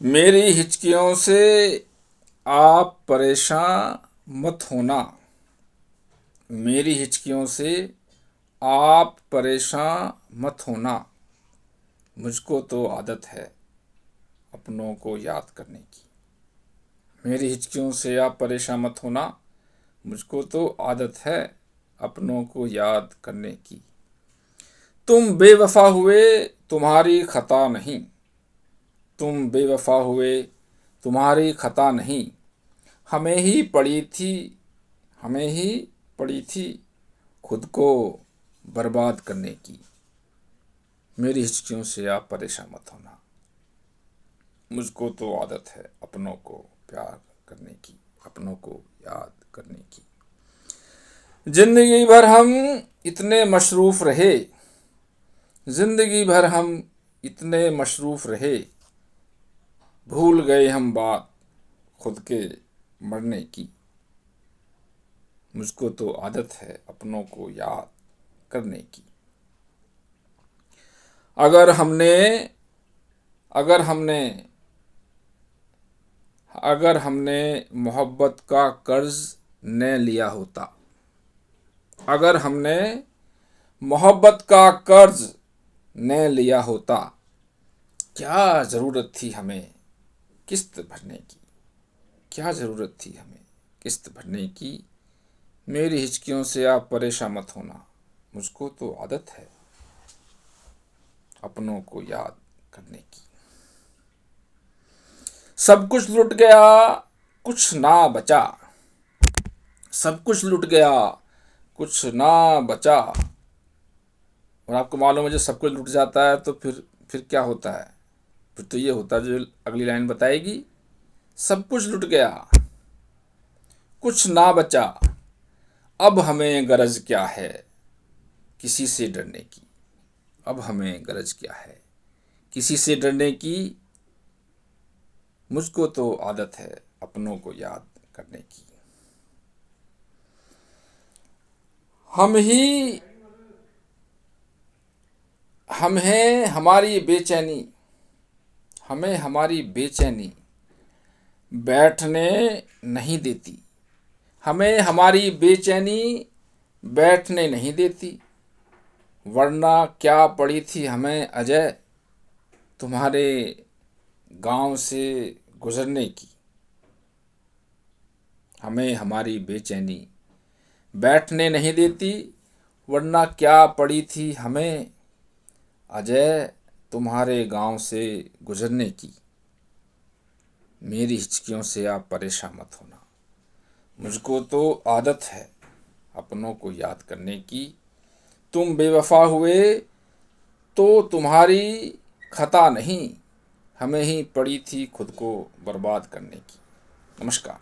मेरी हिचकियों से आप परेशान मत होना। मेरी हिचकियों से आप परेशान मत होना। मुझको तो आदत है अपनों को याद करने की। मेरी हिचकियों से आप परेशान मत होना। मुझको तो आदत है अपनों को याद करने की। तुम बेवफा हुए तुम्हारी खता नहीं। तुम बेवफा हुए तुम्हारी खता नहीं। हमें ही पड़ी थी हमें ही पड़ी थी खुद को बर्बाद करने की। मेरी हिचकियों से आप परेशान मत होना। मुझको तो आदत है अपनों को प्यार करने की, अपनों को याद करने की। जिंदगी भर हम इतने मशरूफ रहे। जिंदगी भर हम इतने मशरूफ रहे। भूल गए हम बात खुद के मरने की। मुझको तो आदत है अपनों को याद करने की। अगर हमने अगर हमने अगर हमने मोहब्बत का कर्ज न लिया होता। अगर हमने मोहब्बत का कर्ज न लिया होता। क्या ज़रूरत थी हमें किस्त भरने की। क्या ज़रूरत थी हमें किस्त भरने की। मेरी हिचकियों से आप परेशान मत होना। मुझको तो आदत है अपनों को याद करने की। सब कुछ लुट गया कुछ ना बचा। सब कुछ लुट गया कुछ ना बचा। और आपको मालूम है जब सब कुछ लुट जाता है तो फिर क्या होता है। फिर तो ये होता है जो अगली लाइन बताएगी। सब कुछ लुट गया कुछ ना बचा। अब हमें गरज क्या है किसी से डरने की। अब हमें गरज क्या है किसी से डरने की। मुझको तो आदत है अपनों को याद करने की। हम ही हम हैं हमारी बेचैनी। हमें हमारी बेचैनी बैठने नहीं देती। हमें हमारी बेचैनी बैठने नहीं देती। वरना क्या पड़ी थी हमें अजय तुम्हारे गांव से गुजरने की। हमें हमारी बेचैनी बैठने नहीं देती। वरना क्या पड़ी थी हमें अजय तुम्हारे गांव से गुजरने की। मेरी हिचकियों से आप परेशान मत होना। मुझको तो आदत है अपनों को याद करने की। तुम बेवफा हुए तो तुम्हारी खता नहीं। हमें ही पड़ी थी खुद को बर्बाद करने की। नमस्कार।